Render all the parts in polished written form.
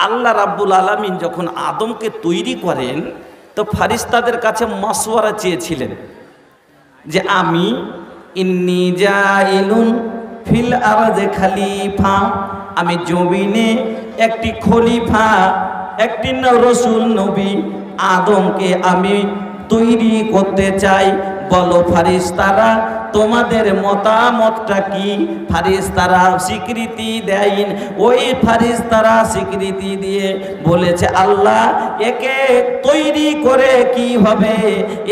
আল্লাহ রাব্বুল আলামিন যখন আদমকে তৈরি করেন তো ফারিস্তাদের কাছে মাশওয়ারা চেয়েছিলেন যে আমি ইন্নী জাইলুন ফিল আরদে খলিফা, আমি জমিনে একটি খলিফা, একটি রাসূল নবী আদমকে আমি তৈরি করতে চাই। বলো ফারিস্তারা তোমাদের মতামতটা কি? ফারিস্তারা স্বীকৃতি দেন। ওই ফারিস্তারা স্বীকৃতি দিয়ে বলেছে আল্লাহ একে তৈরি করে কি হবে?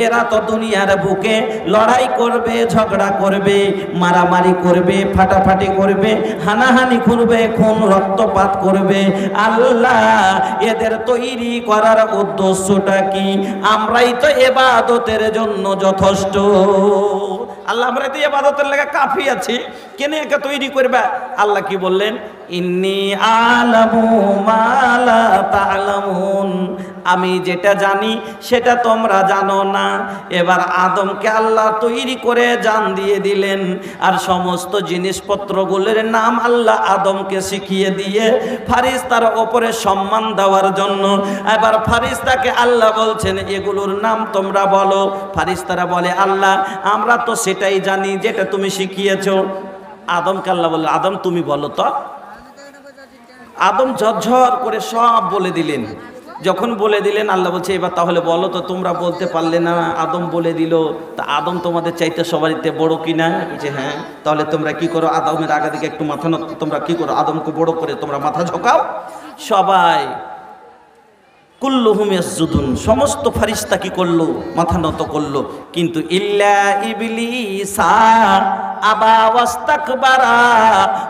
এরা তো দুনিয়ার বুকে লড়াই করবে, ঝগড়া করবে, মারামারি করবে, ফাটাফাটি করবে, হানাহানি করবে, খুন রক্তপাত করবে। আল্লাহ এদের তৈরি করার উদ্দেশ্যটা কি? আমরাই তো ইবাদতের জন্য যথেষ্ট। আল্লাহ আমরা তো ইবাদতের লাগা কাফি আছি, কেন একে তৈরি করবে? আল্লাহ কি বললেন? ইন্নী আলামু মা লা তা'লামুন, আমি যেটা জানি সেটা তোমরা জানো না। এবার আদমকে আল্লাহ তৈরি করে জান দিয়ে দিলেন, আর সমস্ত জিনিসপত্রগুলোর নাম আল্লাহ আদমকে শিখিয়ে দিয়ে ফারিস্তার ওপরে সম্মান দেওয়ার জন্য এবার ফারিস্তাকে আল্লাহ বলছেন এগুলোর নাম তোমরা বলো। ফারিস্তারা বলে আল্লাহ আমরা তো সেটাই জানি যেটা তুমি শিখিয়েছো। আদমকে আল্লাহ বললেন আদম তুমি বলো তো। আদম ঝরঝর করে সব বলে দিলেন। যখন বলে দিলেন আল্লাহ বলছে এবার তাহলে বলো তো, তোমরা বলতে পারলে না, আদম বলে দিল, তা আদম তোমাদের চাইতে সবারইতে বড় কিনা? যে হ্যাঁ। তাহলে তোমরা কি করো? আদমের আগে দিকে একটু মাথা নত, তোমরা কি করো? আদমকে বড় করে তোমরা মাথা ঝোঁকাও। সবাই কুল্লুহুম ইয়াসজুদুন, সমস্ত ফারিস্তা কি করলো? মাথা নত করলো। কিন্তু ইল্লা ইবলিসা আবা ওয়াস্তাকবারা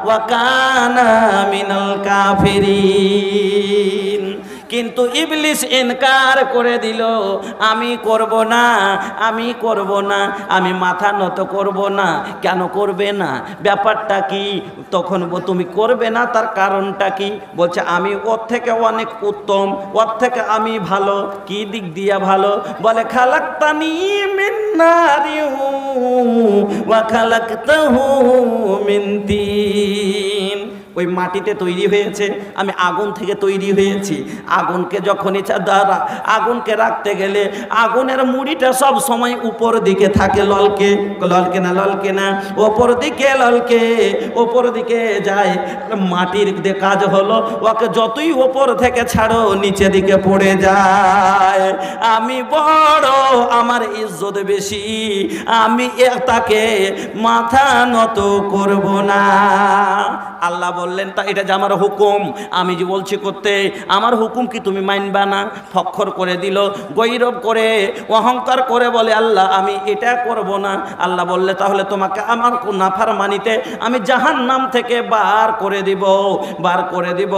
ওয়া কানা মিনাল কাফিরিন, কিন্তু ইবলিস ইনকার করে দিল, আমি করব না, আমি করব না, আমি মাথা নত করব না। কেন করবে না? ব্যাপারটা কি? তখন তুমি করবে না, তার কারণটা কি? বলছে আমি ওর থেকে অনেক উত্তম, ওর থেকে আমি ভালো। কি দিক দিয়া ভালো? বলে খালাকতানি মিন নারিন ওয়া খালাকতাহু মিন তিন, ওই মাটিতে তৈরি হয়েছে, আমি আগুন থেকে তৈরি হয়েছি। আগুনকে যখন ইচ্ছা দ্বারা আগুনকে রাখতে গেলে আগুনের মুড়িটা সব সময় উপর দিকে থাকে, ললকে ললকে না, ললকে না, ওপর দিকে ললকে, ওপর দিকে যায়। মাটির কাজ হলো ওকে যতই ওপর থেকে ছাড়ো নিচে দিকে পড়ে যায়। আমি বড়, আমার ইজ্জত বেশি, আমি তাকে মাথা নত করব না। আল্লাহ বললেন তা এটা যে আমার হুকুম, আমি যে বলছি করতে, আমার হুকুম কি তুমি মানবা না? ফখর করে দিল, গৈরব করে, অহংকার করে বলে আল্লাহ আমি এটা করব না। আল্লাহ বললে তাহলে তোমাকে আমার নাফরমানিতে আমি জাহান্নাম থেকে বার করে দিব, বার করে দিব।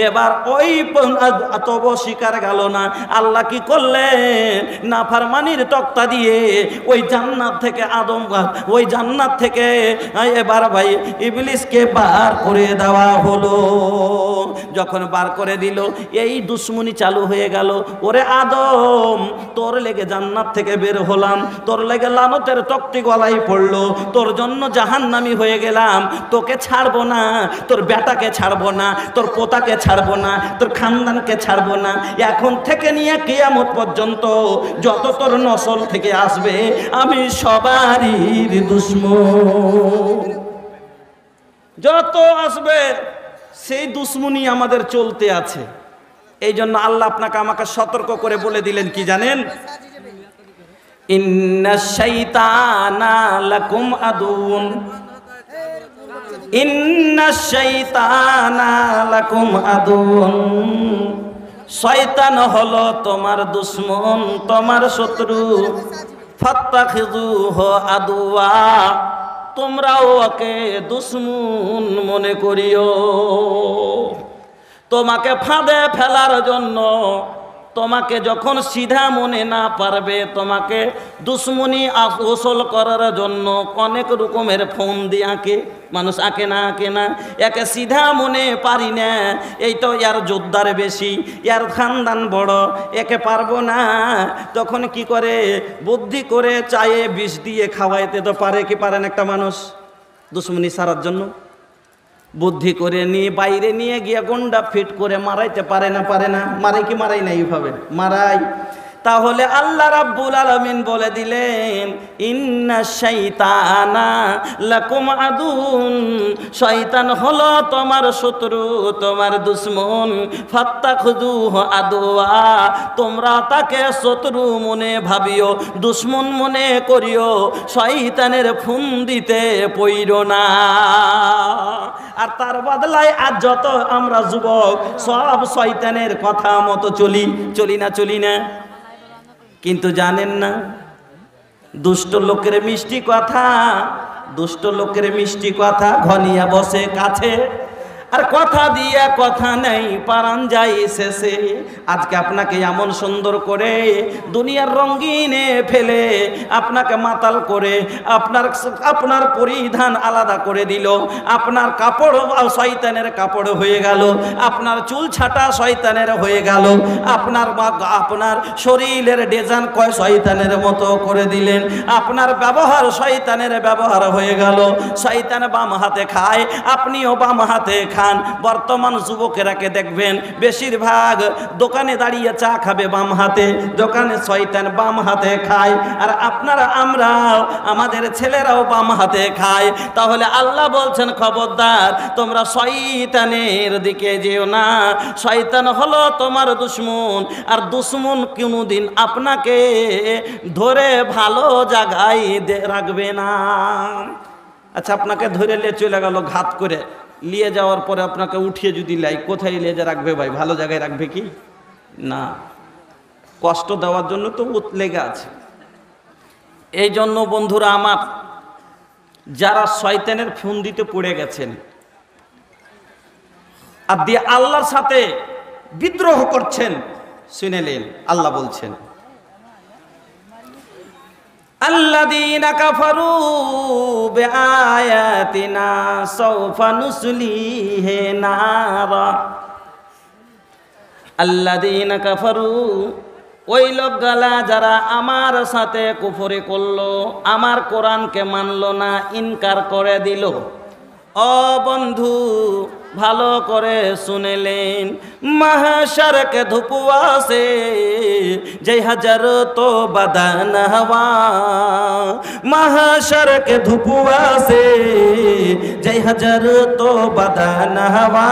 এবার ওই তব শিকার গেল না। আল্লাহ কি করলেন? নাফরমানির তক্তা দিয়ে ওই জান্নাত থেকে আদম, ওই জান্নাত থেকে এবার ভাই ইবলিসকে বার করে দেওয়া হলো। যখন বার করে দিল এই দুশ্মনী চালু হয়ে গেল। ওরে আদম তোর লেগে জান্নাত থেকে বের হলাম, তোর লেগে লানতের তক্তি গলায় পড়লো, তোর জন্য জাহান্নামী হয়ে গেলাম, তোকে ছাড়বো না, তোর বেটাকে ছাড়বো না, তোর পোতাকে ছাড়বো না, তোর খানদানকে ছাড়বো না। এখন থেকে নিয়ে কিয়ামত পর্যন্ত যত তোর নসল থেকে আসবে আমি সবারই দুশ্মন। যত আসবে সেই দুশ্মনী আমাদের চলতে আছে। এই জন্য আল্লাহ আপনাকে আমাকে সতর্ক করে বলে দিলেন কি জানেন? ইন্নাশ শাইতানা লাকুম আদুন, ইন্নাশ শাইতানা লাকুম আদুন, শয়তান হলো তোমার দুশ্মন, তোমার শত্রু। ফাত্তাখিযুহু আদুয়া, তোমরাও ওকে দুশ্মন মনে করিও। তোমাকে ফাঁদে ফেলার জন্য, তোমাকে যখন সিধা মনে না পারবে, তোমাকে দুশ্মনী গোসল করার জন্য অনেক রকমের ফোন দিয়ে আঁকে মানুষ, আঁকে না আঁকে না, একে সিধা মনে পারি না, এই তো ইয়ার যোদ্ধার বেশি, ইয়ার খানদান বড়, একে পারবো না। তখন কি করে? বুদ্ধি করে চায়ে বিষ দিয়ে খাওয়াইতে তো পারে কি পারেন একটা মানুষ দুশ্মনী সারার জন্য? বুদ্ধি করে নিয়ে বাইরে নিয়ে গিয়ে গন্ডা ফিট করে মারাইতে পারে না? মারাই কি মারাই না? এইভাবে মারাই। তাহলে আল্লাহ রাব্বুল আলামিন বলে দিলেন, ইন্না শাইতানা লাকুম আদুন, শয়তান হলো তোমার শত্রু, তোমার দুশমন। ফাত্তাখুযুহু আদুয়া, তোমরা তাকে শত্রু মনে ভাবিও, দুশমন মনে করিও, শয়তানের ফুন্দিতে পইরো না। আর তার বদলায় আজ যত আমরা যুবক সব শয়তানের কথা মতো চলি না? কিন্তু জানেন না, দুষ্ট লোকের মিষ্টি কথা ঘনিয়া বসে কাছে, আর কথা দিয়া কথা নেই, পারান যায় শেষে। আজকে আপনাকে এমন সুন্দর করে দুনিয়ার রঙিনে ফেলে আপনাকে মাতাল করে আপনার পরিধান আলাদা করে দিল, আপনার কাপড় শয়তানের কাপড় হয়ে গেল, আপনার চুল ছাটা শয়তানের হয়ে গেল, আপনার শরীরের ডিজাইন শয়তানের মতো করে দিলেন, আপনার ব্যবহার শয়তানের ব্যবহার হয়ে গেল। শয়তান বাম হাতে খায়, আপনিও বাম হাতে খান। বর্তমান যুবকেরাকে দেখবেন বেশিরভাগ দোকানে দাঁড়িয়ে চা খাবে বাম হাতে, দোকানে শয়তান বাম হাতে খায়, আর আমরাও আমাদের ছেলেরাও বাম হাতে খায়। তাহলে আল্লাহ বলছেন, খবরদার তোমরা শয়তানের দিকে যেও না, শয়তান হলো তোমার দুশমন, আর দুশমন কোনোদিন আপনাকে ধরে ভালো জায়গায় রাখবে না। আচ্ছা, আপনাকে ধরে নিয়ে চলে গেল ঘাত করে, নিয়ে যাওয়ার পরে আপনাকে উঠিয়ে যদি লাই, কোথায় নিয়ে যা রাখবে ভাই? ভালো জায়গায় রাখবে কি না? কষ্ট দেওয়ার জন্য তো লেগে আছে। এই জন্য বন্ধুরা আমার, যারা শয়তানের ফুন্দিতে পড়ে গেছেন আর দিয়ে আল্লাহর সাথে বিদ্রোহ করছেন, শুনেলেন আল্লাহ বলছেন, আল্লাযীনা কাফারু বিআয়াতিনা সাওফা নুসলিহি নারা। আল্লাযীনা কাফারু, ওই লোকগুলা যারা আমার সাথে কুফরি করলো, আমার কোরআনকে মানলো না, ইনকার করে দিল। ও বন্ধু, ভালো করে শুনেলেন, মাহশরকে ধুপুয়াছে জয় হাজার তো বাদান হওয়া, মাহশরকে ধুপুয়াছে জয় হাজার তো বাদান হওয়া,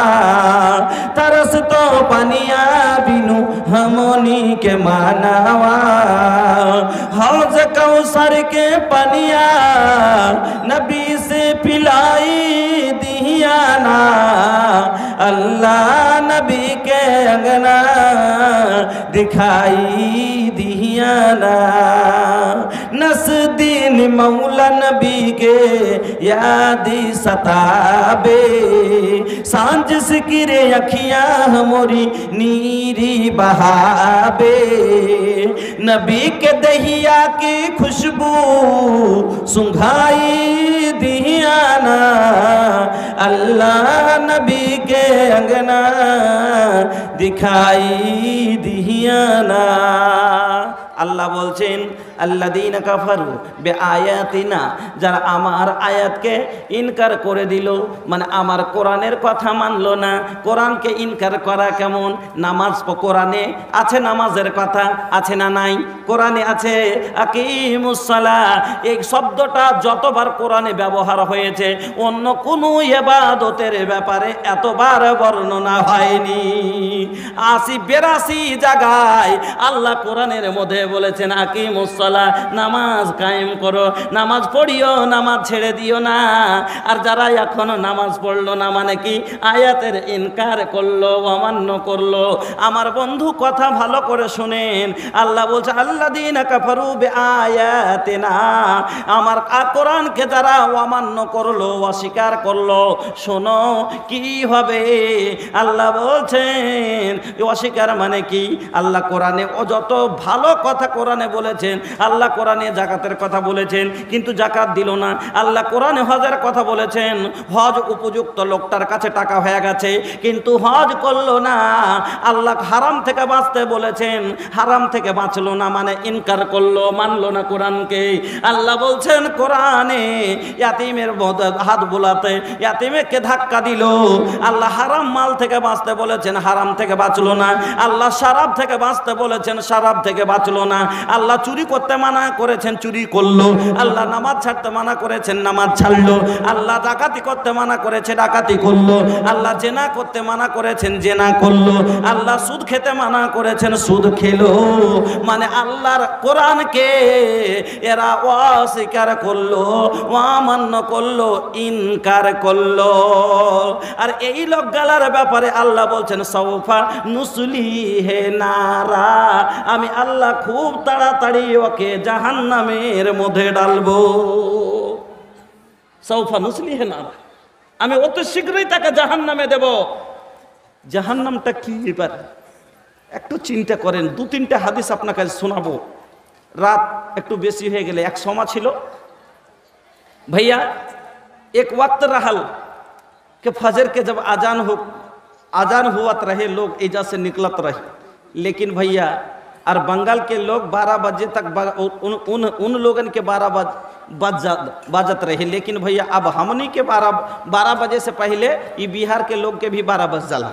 तरस तो पनिया बिनु हमनी के मानवा, हौज कौसर के पनिया नबी से पिलाई दिया ना, अल्लाह नबी के अंगना दिखाई दिया ना, नस्दीन मौला नबी के यादी सताबे, सांझ सिकिरे अखियां मोरी नीरी बहाबे, नबी के दहिया की खुशबू सुंघाई दिया ना, अल्लाह नबी के अंगना दिखाई दिया ना। আল্লাহ বলছেন, আল্লাযীনা কাফারু বিআয়াতিনা, যারা আমার আয়াতকে ইনকার করে দিল, মানে আমার কোরআনের কথা মানলো না। কোরআনকে ইনকার করা কেমন? নামাজ, কোরআনে আছে নামাজের কথা, আছে না নাই? কোরআনে আছে আকিমুস সালাহ, এই শব্দটা যতবার কোরআনে ব্যবহার হয়েছে অন্য কোনো ইবাদতের ব্যাপারে এতবার বর্ণনা হয়নি। ৮০-৮২ জায়গায় আল্লাহ কোরআনের মধ্যে বলেছেন আকিমুস সালাহ, নামাজ কায়েম করো, নামাজ পড়িও, নামাজ ছেড়ে দিও না। আর যারা এখনো নামাজ পড়লো না, মানে কি আয়াতের ইনকার করলো, অমান্য করলো। আমার বন্ধু কথা ভালো করে শুনেন, আল্লাহ বলছে আল্লাযীনা কাফারু বিআয়াতিনা, আমার কোরআনকে যারা অমান্য করলো, অস্বীকার করলো, শোনো কি হবে। আল্লাহ বলছেন অস্বীকার মানে কি? আল্লাহ কোরআনে যত ভালো কথা কোরআনে বলেছেন, আল্লাহ কোরআনে জাকাতের কথা বলেছেন কিন্তু জাকাত দিল না। আল্লাহ কোরআনে হজের কথা বলেছেন, হজ উপযুক্ত লোকটার কাছে টাকা হয়ে গেছে কিন্তু হজ করলো না। আল্লাহ হারাম থেকে বাঁচতে বলেছেন, হারাম থেকে বাঁচলো না, মানে ইনকার করলো, মানলো না কোরআনকে। আল্লাহ বলছেন কোরআনে ইয়াতিমের হাত বোলাতে ইয়াতিমকে ধাক্কা দিল। আল্লাহ হারাম মাল থেকে বাঁচতে বলেছেন, হারাম থেকে বাঁচলো না। আল্লাহ শরাব থেকে বাঁচতে বলেছেন, শরাব থেকে বাঁচলো না। আল্লাহ চুরি করতে মানা করেছেন, চুরি করলো। আল্লাহ নামাজ ছাড়তে মানা করেছেন, নামাজ ছাড়লো। আল্লাহ ডাকাতি করতে মানা করেছে, ডাকাতি করলো। আল্লাহ জেনা করতে মানা করেছেন, জেনা করলো। আল্লাহ সুদ খেতে মানা করেছেন, সুদ খেলো। মানে আল্লাহর কোরআনকে এরা অস্বীকার করলো, অমান্য করলো, ইনকার করলো। আর এই লোকগুলোর ব্যাপারে আল্লাহ বলছেন সাউফা নুসলিহি নারা, আমি আল্লাহ খুব তাড়াতাড়ি ওকে জাহান্নামের মধ্যে ডালবো। সাউফা নুসলিহি নারা, আমি অতি শীঘ্রই তাকে জাহান্নামে দেব। জাহান্নামটা কি এবার একটু চিন্তা করেন। দু তিনটা হাদিস আপনাকে শোনাবো। রাত একটু বেশি হয়ে গেলে, এক সময় ছিল भैया एक वक्त रहल कि फजर के जब आजान हुआ रहे, लोग एजा से निकलत रहे। लेकिन भैया और बंगाल के लोग 12 बजे तक उन लोगन के 12 बजत रहे। लेकिन भैया अब हमनी के 12 बजे से पहले ये बिहार के लोग के भी 12 बज जाला।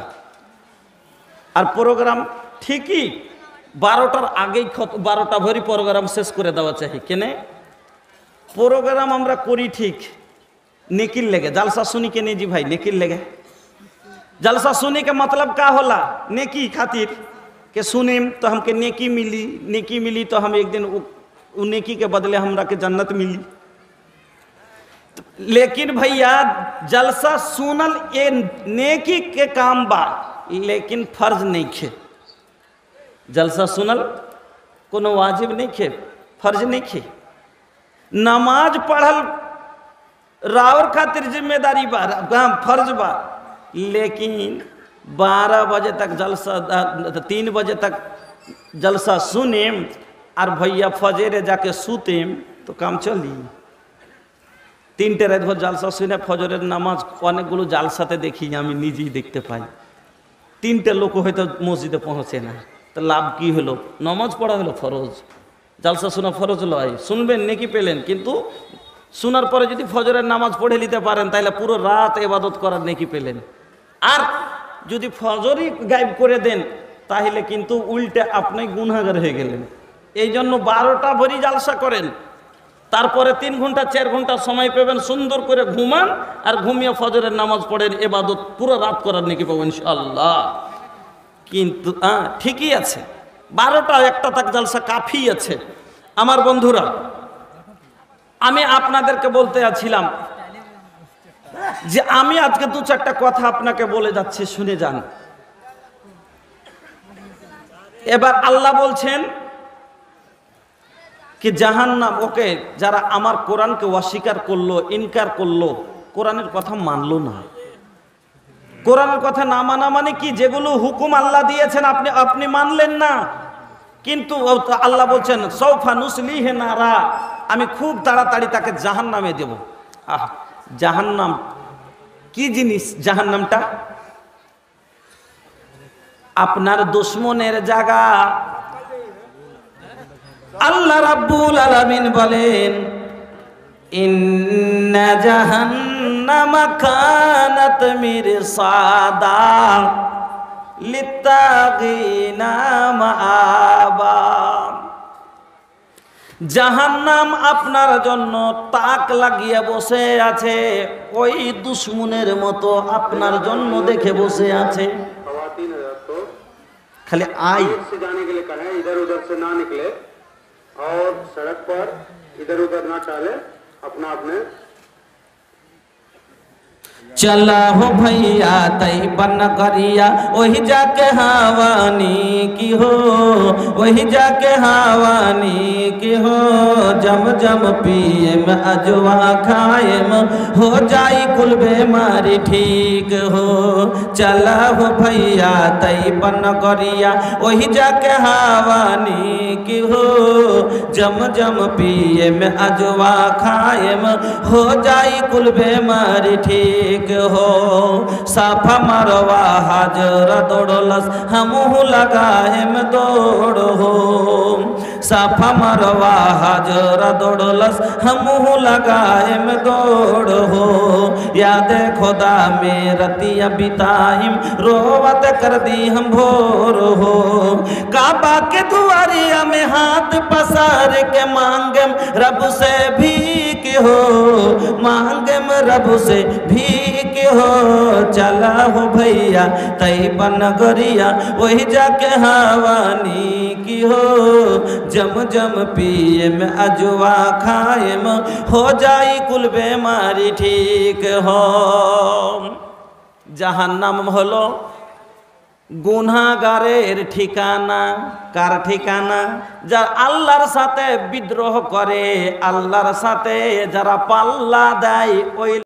और प्रोग्राम ठीक ही 12टार आगे 12टा भरी प्रोग्राम शेष करे देवा चाहिए। केने प्रोग्राम আমরা করি ঠিক नेकिल लेगे, जलसा सुनी के नहीं जी भाई, नेकिल लेगे। जलसा सुनी के मतलब का होला? नेकी खातिर के सुने तो हमके नेकी मिली तो हम एक दिन उ नेकी के बदले हमरा के जन्नत मिली। लेकिन भैया जलसा सुनल ये नेकी के काम बा, लेकिन फर्ज नहीं खे। जलसा सुनल कोनो वाजिब नहीं खे, फर्ज नहीं खे। नमाज पढ़ल रावर खातिर जिम्मेदारी बा, फर्ज बा। लेकिन 12 बजे तक जलसा, 3 बजे तक जलसा सुने और भैया फजरे जाके सुते तो काम चली। 3टे रात भर जलसा शुने फजरेर नामाज अनेकगुलो जालसाते देखी, आमी निजेई देखते पाई। 3টে लोक হয়তো মসজিদে পৌঁছে না, তো লাভ কি হলো? নামাজ পড়া হলো ফরজ, জালসা শোনা ফরজ লয়, শুনবেন নেকি পেলেন। কিন্তু শোনার পরে যদি ফজরের নামাজ পড়ে নিতে পারেন তাহলে পুরো রাত ইবাদত করার নেকি পেলেন। আর যদি ফজরই গায়েব করে দেন তাহলে কিন্তু উল্টে আপনি গুনাহগার হয়ে গেলেন। এই জন্য 12টা ভরি জালসা করেন, তারপরে 3 ঘন্টা 4 ঘন্টা সময় পাবেন, সুন্দর করে ঘুমান আর ঘুমিয়ে ফজরের নামাজ পড়েন, ইবাদত পুরো রাত করার নেকি পাবেন ইনশাআল্লাহ। কিন্তু ঠিকই আছে, 12টা 1টা তাক জালসা কাফি আছে। আমার বন্ধুরা, আমি আপনাদেরকে বলতে যাচ্ছিলাম যে আমি আজকে 2-4টা কথা আপনাকে বলে যাচ্ছি, শুনে যান। এবার আল্লাহ বলছেন कि জাহান্নাম, ওকে যারা আমার কোরআনকে অস্বীকার করলো, ইনকার করলো, কোরআনের কথা মানলো না। কোরআনের কথা না মানা মানে কি? যেগুলো হুকুম আল্লাহ দিয়েছেন আপনি মানলেন না, কিন্তু আল্লাহ বলছেন সাউফা নুসলিহি নারা, আমি খুব তাড়াতাড়ি তাকে জাহান্নামে দেব। জাহান্নাম কি জিনিস? জাহান্নামটা আপনার দুশমনের জায়গা। আল্লাহ রাব্বুল আলামিন বলেন ইন্না জাহান্নামা কানাত মিরসাদা লিত্তাগিনা মাআবা। জাহান্নাম আপনার জন্য তাক লাগিয়ে বসে আছে, ওই দুশমনের মতো আপনার জন্য দেখে বসে আছে। খালি আই से जाने के लिए कहा है, इधर उधर से ना निकले और सड़क पर इधर उधर ना चले, अपना अपने चला हो भैया तई बन करिया वही जाके हवानी की हो, वही जाके हवानी की हो। जम जम पिए में अजवा खाए में हो जाई कुल बेमारी ठीक हो। चला हो भैया तई बन करिया वही जाके हवानी की हो। जम जम पिए में अजवा खाए में हो जाई कुल बेमारी ठीक हो। साफा मरवा हाजर दौड़लस हमहू लगाए में दौड़ हो। साफा मरवा हाजर दौड़लस हमहू लगाए में दौड़ हो। याद खुदा में रतिया बिताइम रोवत कर दी हम भोर हो। काबा के दुआरिया में हाथ पसार के मांगम रब से भीख हो, मांगम रब से भीख हो। चला हो भैया तई बन गरिया वही जाके हवानी की हो। जम जम पिए में अजवा खाए में हो जाई कुल बेमारी ठीक हो। জাহান্নাম হলো গুনাহগারের ঠিকানা। কার ঠিকানা? যারা আল্লাহর সাথে বিদ্রোহ করে, আল্লাহর সাথে যারা পাল্লা দেয় ওই